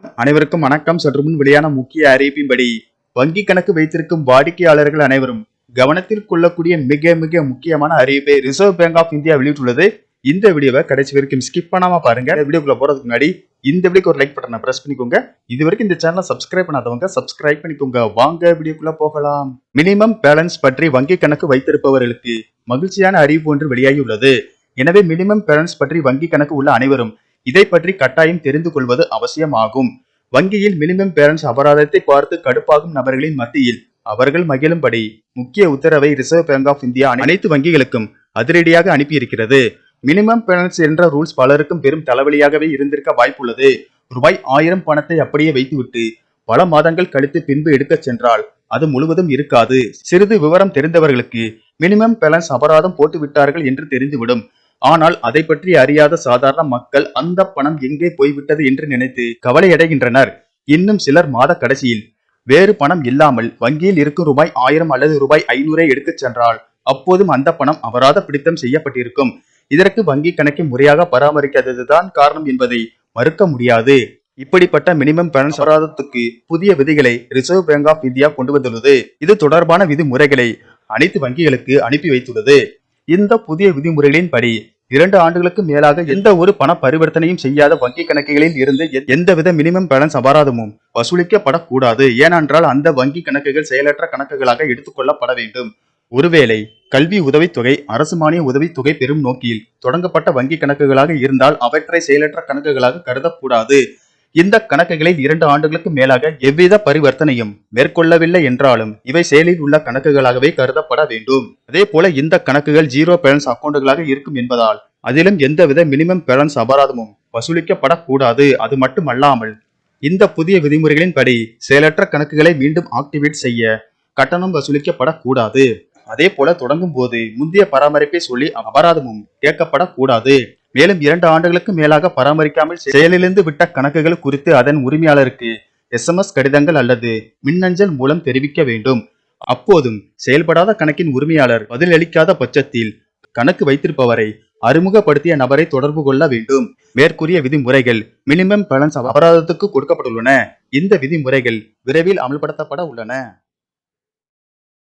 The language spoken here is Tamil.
அனைவருக்கும் வணக்கம். சற்று முன் வெளியான முக்கிய அறிவிப்பின்படி வங்கி கணக்கு வைத்திருக்கும் வாடிக்கையாளர்கள் அனைவரும் கவனத்தில் கொள்ளக்கூடிய மிக மிக முக்கியமான அறிவிப்பை ரிசர்வ் பேங்க் ஆஃப் இந்தியா வெளியிட்டுள்ளது. இந்த வீடியோவை கடைசி வரைக்கும் ஸ்கிப் பண்ணாம பாருங்க. வீடியோக்குள்ள போறதுக்கு முன்னாடி இந்த வீடியோக்கு ஒரு லைக் பட்டனை பிரஸ் பண்ணிக்கோங்க. இது வரைக்கும் இந்த சேனலை சப்ஸ்கிரைப் பண்ணாதவங்க சப்ஸ்கிரைப் பண்ணிக்கோங்க. வாங்க வீடியோக்குள்ள போகலாம். மினிமம் பேலன்ஸ் பற்றி வங்கி கணக்கு வைத்திருப்பவர்களுக்கு மகிழ்ச்சியான அறிவிப்பு ஒன்று வெளியாகியுள்ளது. எனவே மினிமம் பேலன்ஸ் பற்றி வங்கி கணக்கு உள்ள அனைவரும் இதை பற்றி கட்டாயம் தெரிந்து கொள்வது அவசியமாகும். வங்கியில் மினிமம் பேலன்ஸ் அபராதத்தை பார்த்து கடுப்பாகும் நபர்களின் மத்தியில் அவர்கள் மகிழும்படி முக்கிய உத்தரவை ரிசர்வ் பேங்க் ஆஃப் இந்தியா அனைத்து வங்கிகளுக்கும் அதிரடியாக அனுப்பியிருக்கிறது. மினிமம் பேலன்ஸ் என்ற ரூல்ஸ் பலருக்கும் பெரும் தலைவலியாகவே இருந்திருக்க வாய்ப்புள்ளது. ரூபாய் 1000 பணத்தை அப்படியே வைத்துவிட்டு பல மாதங்கள் கழித்து பின்பு எடுக்க சென்றால் அது முழுவதும் இருக்காது. சிறிது விவரம் தெரிந்தவர்களுக்கு மினிமம் பேலன்ஸ் அபராதம் போட்டு விட்டார்கள் என்று தெரிந்துவிடும். ஆனால் அதை பற்றி அறியாத சாதாரண மக்கள் அந்த பணம் எங்கே போய்விட்டது என்று நினைத்து கவலையடைகின்றனர். இன்னும் சிலர் மாத கடைசியில் வேறு பணம் இல்லாமல் வங்கியில் இருக்கும் ரூபாய் 1000 அல்லது ரூபாய் 500 எடுக்க சென்றால் அப்போதும் அந்த பணம் அபராத பிடித்தம் செய்யப்பட்டிருக்கும். இதற்கு வங்கி கணக்கை முறையாக பராமரிக்காததுதான் காரணம் என்பதை மறுக்க முடியாது. இப்படிப்பட்ட மினிமம் பேலன்ஸ் அபராதத்துக்கு புதிய விதிகளை ரிசர்வ் பேங்க் ஆஃப் இந்தியா கொண்டு வந்துள்ளது. இது தொடர்பான விதிமுறைகளை அனைத்து வங்கிகளுக்கு அனுப்பி வைத்துள்ளது. இந்த புதிய விதிமுறைகளின் படி 2 ஆண்டுகளுக்கு மேலாக எந்த ஒரு பண பரிவர்த்தனையும் செய்யாத வங்கி கணக்குகளில் இருந்து எந்தவித மினிமம் பேலன்ஸ் அபராதமும் வசூலிக்கப்படக்கூடாது. ஏனென்றால் அந்த வங்கி கணக்குகள் செயலற்ற கணக்குகளாக எடுத்துக்கொள்ளப்பட வேண்டும். ஒருவேளை கல்வி உதவித்தொகை, அரசு மானிய உதவித்தொகை பெறும் நோக்கில் தொடங்கப்பட்ட வங்கி கணக்குகளாக இருந்தால் அவற்றை செயலற்ற கணக்குகளாக கருதக்கூடாது. இந்த கணக்குகளில் 2 ஆண்டுகளுக்கு மேலாக எவ்வித பரிவர்த்தனையும் மேற்கொள்ளவில்லை என்றாலும் இவை செயலில் உள்ள கணக்குகளாகவே கருதப்பட வேண்டும். அதே போல இந்த கணக்குகள் ஜீரோ பேலன்ஸ் அக்கௌண்டுகளாக இருக்கும் என்பதால் அதிலும் எந்தவித மினிமம் பேலன்ஸ் அபராதமும் வசூலிக்கப்படக்கூடாது. அது மட்டுமல்லாமல் இந்த புதிய விதிமுறைகளின் படி செயலற்ற கணக்குகளை மீண்டும் ஆக்டிவேட் செய்ய கட்டணம் வசூலிக்கப்படக்கூடாது. அதே போல தொடங்கும் போது முந்தைய பராமரிப்பை சொல்லி அபராதமும் கேட்கப்படக்கூடாது. மேலும் 2 ஆண்டுகளுக்கு மேலாக பராமரிக்காமல் செயலிலிருந்து விட்ட கணக்குகள் குறித்து அதன் உரிமையாளருக்கு SMS கடிதங்கள் அல்லது மின்னஞ்சல் மூலம் தெரிவிக்க வேண்டும். அப்போதும் செயல்படாத கணக்கின் உரிமையாளர் பதிலளிக்காத பட்சத்தில் கணக்கு வைத்திருப்பவரை அறிமுகப்படுத்திய நபரை தொடர்பு கொள்ள வேண்டும். மேற்கூறிய விதிமுறைகள் மினிமம் பேலன்ஸ் அபராதத்துக்கு கொடுக்கப்பட்டுள்ளன. இந்த விதிமுறைகள் விரைவில் அமல்படுத்தப்பட உள்ளன.